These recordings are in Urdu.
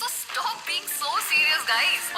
So stop being so serious, guys.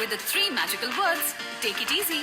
with the 3 magical words. Take it easy.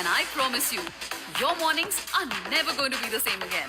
And I promise you, your mornings are never going to be the same again.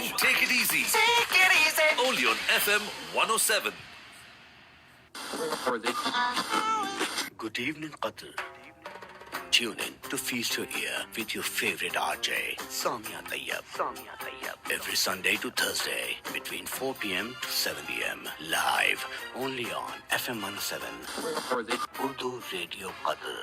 in Take It Easy. Take it easy. Only on FM 107. Good evening, Qatar. Tune in to feast your ear with your favorite RJ, Samia Tayyab. Every Sunday to Thursday between 4 p.m. to 7 p.m. Live only on FM 107. Urdu Radio Qatar.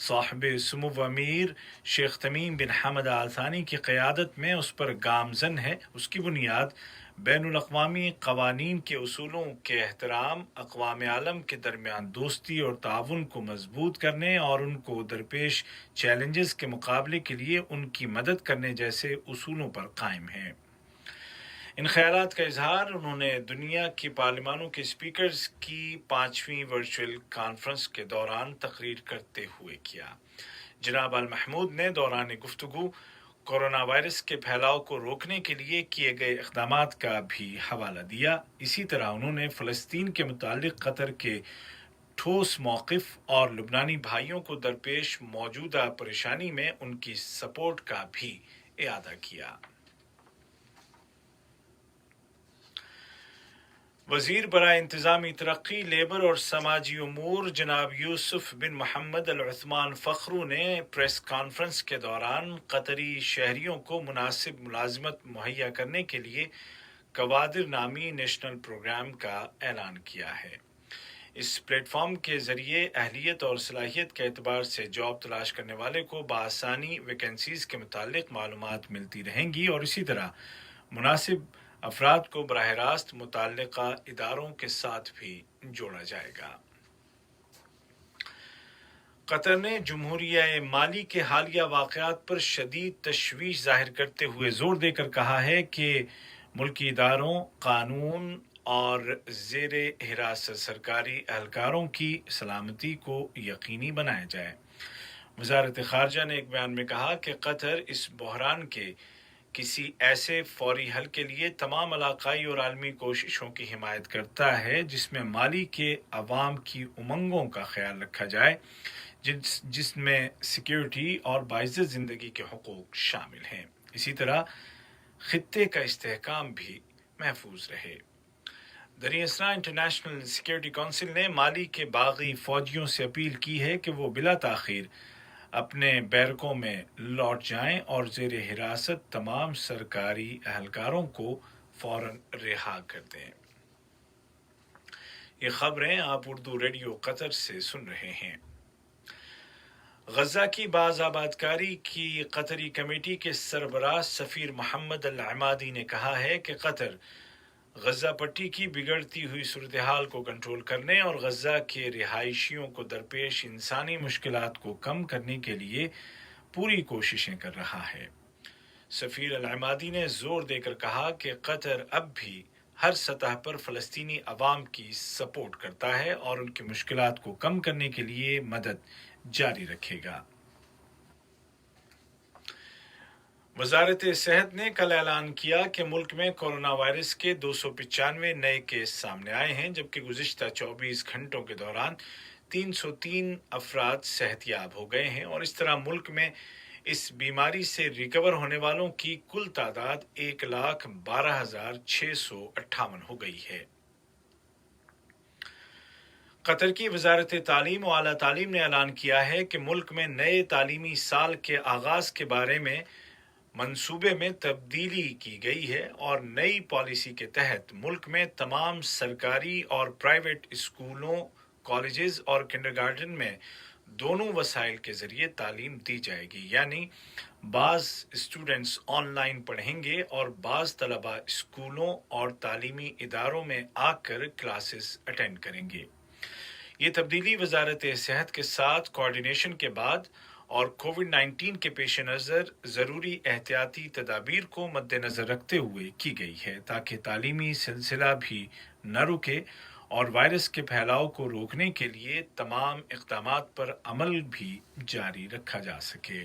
صاحب سمو امیر شیخ تمیم بن حمد آل ثانی کی قیادت میں اس پر گامزن ہے۔ اس کی بنیاد بین الاقوامی قوانین کے اصولوں کے احترام، اقوام عالم کے درمیان دوستی اور تعاون کو مضبوط کرنے اور ان کو درپیش چیلنجز کے مقابلے کے لیے ان کی مدد کرنے جیسے اصولوں پر قائم ہے۔ ان خیالات کا اظہار انہوں نے دنیا کی پارلیمانوں کے اسپیکرز کی 5ویں ورچوئل کانفرنس کے دوران تقریر کرتے ہوئے کیا۔ جناب المحمود نے دوران گفتگو کورونا وائرس کے پھیلاؤ کو روکنے کے لیے کیے گئے اقدامات کا بھی حوالہ دیا۔ اسی طرح انہوں نے فلسطین کے متعلق قطر کے ٹھوس موقف اور لبنانی بھائیوں کو درپیش موجودہ پریشانی میں ان کی سپورٹ کا بھی اعادہ کیا۔ وزیر برائے انتظامی ترقی، لیبر اور سماجی امور جناب یوسف بن محمد العثمان فخرو نے پریس کانفرنس کے دوران قطری شہریوں کو مناسب ملازمت مہیا کرنے کے لیے کوادر نامی نیشنل پروگرام کا اعلان کیا ہے۔ اس پلیٹ فارم کے ذریعے اہلیت اور صلاحیت کے اعتبار سے جاب تلاش کرنے والے کو بآسانی ویکنسیز کے متعلق معلومات ملتی رہیں گی اور اسی طرح مناسب افراد کو براہ راست متعلقہ اداروں کے ساتھ بھی جوڑا جائے گا۔ قطر نے جمہوریہ مالی کے حالیہ واقعات پر شدید تشویش ظاہر کرتے ہوئے زور دے کر کہا ہے کہ ملکی اداروں، قانون اور زیر حراست سرکاری اہلکاروں کی سلامتی کو یقینی بنایا جائے۔ وزارت خارجہ نے ایک بیان میں کہا کہ قطر اس بحران کے کسی ایسے فوری حل کے لیے تمام علاقائی اور عالمی کوششوں کی حمایت کرتا ہے جس میں مالی کے عوام کی امنگوں کا خیال رکھا جائے، جس میں سیکیورٹی اور باعزت زندگی کے حقوق شامل ہیں۔ اسی طرح خطے کا استحکام بھی محفوظ رہے۔ دریں اثنا انٹرنیشنل سیکیورٹی کونسل نے مالی کے باغی فوجیوں سے اپیل کی ہے کہ وہ بلا تاخیر اپنے بیرکوں میں لوٹ جائیں اور زیر حراست تمام سرکاری اہلکاروں کو فوراً رہا کر دیں۔ یہ خبریں آپ اردو ریڈیو قطر سے سن رہے ہیں۔ غزہ کی باز آبادکاری کی قطری کمیٹی کے سربراہ سفیر محمد العمادی نے کہا ہے کہ قطر غزہ پٹی کی بگڑتی ہوئی صورتحال کو کنٹرول کرنے اور غزہ کے رہائشیوں کو درپیش انسانی مشکلات کو کم کرنے کے لیے پوری کوششیں کر رہا ہے۔ سفیر العمادی نے زور دے کر کہا کہ قطر اب بھی ہر سطح پر فلسطینی عوام کی سپورٹ کرتا ہے اور ان کی مشکلات کو کم کرنے کے لیے مدد جاری رکھے گا۔ وزارت صحت نے کل اعلان کیا کہ ملک میں کورونا وائرس کے 295 نئے کیس سامنے آئے ہیں، جبکہ گزشتہ 24 گھنٹوں کے دوران 303 افراد صحت یاب ہو گئے ہیں اور اس طرح ملک میں اس بیماری سے ریکور ہونے والوں کی کل تعداد 1,12,658 ہو گئی ہے۔ قطر کی وزارت تعلیم و اعلیٰ تعلیم نے اعلان کیا ہے کہ ملک میں نئے تعلیمی سال کے آغاز کے بارے میں منصوبے میں تبدیلی کی گئی ہے اور نئی پالیسی کے تحت ملک میں تمام سرکاری اور پرائیویٹ اسکولوں، کالجز اور کنڈرگارٹن میں دونوں وسائل کے ذریعے تعلیم دی جائے گی، یعنی بعض اسٹوڈنٹس آن لائن پڑھیں گے اور بعض طلبہ اسکولوں اور تعلیمی اداروں میں آ کر کلاسز اٹینڈ کریں گے۔ یہ تبدیلی وزارت صحت کے ساتھ کوارڈینیشن کے بعد اور کووڈ-19 کے پیش نظر ضروری احتیاطی تدابیر کو مد نظر رکھتے ہوئے کی گئی ہے تاکہ تعلیمی سلسلہ بھی نہ رکے اور وائرس کے پھیلاؤ کو روکنے کے لیے تمام اقدامات پر عمل بھی جاری رکھا جا سکے۔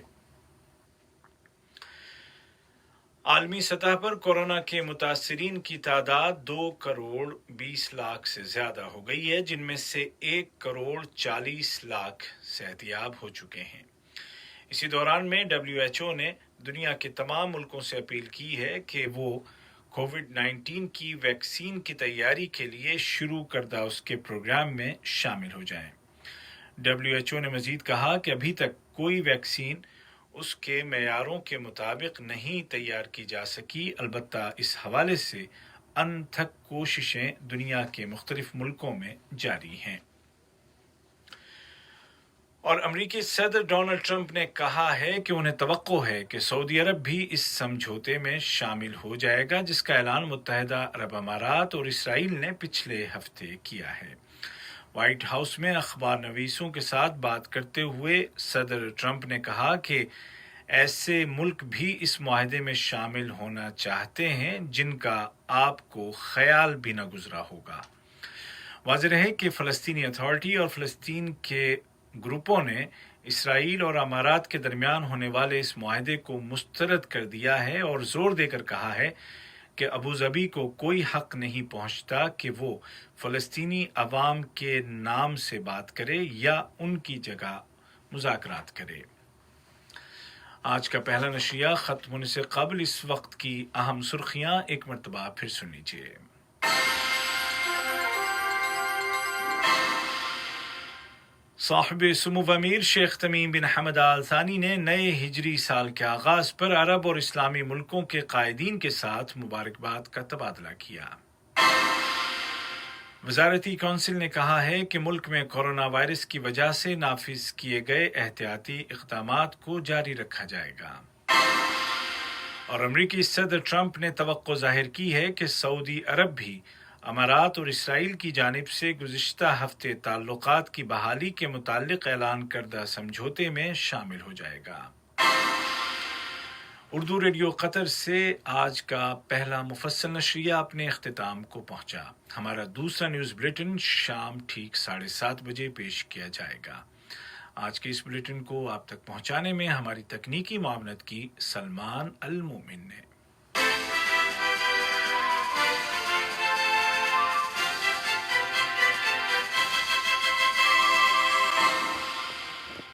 عالمی سطح پر کورونا کے متاثرین کی تعداد 2,20,00,000 سے زیادہ ہو گئی ہے، جن میں سے 1,40,00,000 صحتیاب ہو چکے ہیں۔ اسی دوران میں WHO نے دنیا کے تمام ملکوں سے اپیل کی ہے کہ وہ کووڈ-19 کی ویکسین کی تیاری کے لیے شروع کردہ اس کے پروگرام میں شامل ہو جائیں۔ WHO نے مزید کہا کہ ابھی تک کوئی ویکسین اس کے معیاروں کے مطابق نہیں تیار کی جا سکی، البتہ اس حوالے سے انتھک کوششیں دنیا کے مختلف ملکوں میں جاری ہیں۔ اور امریکی صدر ڈونلڈ ٹرمپ نے کہا ہے کہ انہیں توقع ہے کہ سعودی عرب بھی اس سمجھوتے میں شامل ہو جائے گا جس کا اعلان متحدہ عرب امارات اور اسرائیل نے پچھلے ہفتے کیا ہے۔ وائٹ ہاؤس میں اخبار نویسوں کے ساتھ بات کرتے ہوئے صدر ٹرمپ نے کہا کہ ایسے ملک بھی اس معاہدے میں شامل ہونا چاہتے ہیں جن کا آپ کو خیال بھی نہ گزرا ہوگا۔ واضح ہے کہ فلسطینی اتھارٹی اور فلسطین کے گروپوں نے اسرائیل اور امارات کے درمیان ہونے والے اس معاہدے کو مسترد کر دیا ہے اور زور دے کر کہا ہے کہ ابوظبی کو کوئی حق نہیں پہنچتا کہ وہ فلسطینی عوام کے نام سے بات کرے یا ان کی جگہ مذاکرات کرے۔ آج کا پہلا نشریہ ختم ہونے سے قبل اس وقت کی اہم سرخیاں ایک مرتبہ پھر سن لیجیے۔ صاحب سمو امیر شیخ تمیم بن حمد آل ثانی نے نئے ہجری سال کے آغاز پر عرب اور اسلامی ملکوں کے قائدین کے ساتھ مبارکباد کا تبادلہ کیا۔ وزارتی کونسل نے کہا ہے کہ ملک میں کورونا وائرس کی وجہ سے نافذ کیے گئے احتیاطی اقدامات کو جاری رکھا جائے گا۔ اور امریکی صدر ٹرمپ نے توقع ظاہر کی ہے کہ سعودی عرب بھی امارات اور اسرائیل کی جانب سے گزشتہ ہفتے تعلقات کی بحالی کے متعلق اعلان کردہ سمجھوتے میں شامل ہو جائے گا۔ اردو ریڈیو قطر سے آج کا پہلا مفصل نشریہ اپنے اختتام کو پہنچا۔ ہمارا دوسرا نیوز بلیٹن شام ٹھیک 7:30 بجے پیش کیا جائے گا۔ آج کے اس بلیٹن کو آپ تک پہنچانے میں ہماری تکنیکی معاونت کی سلمان المومن نے۔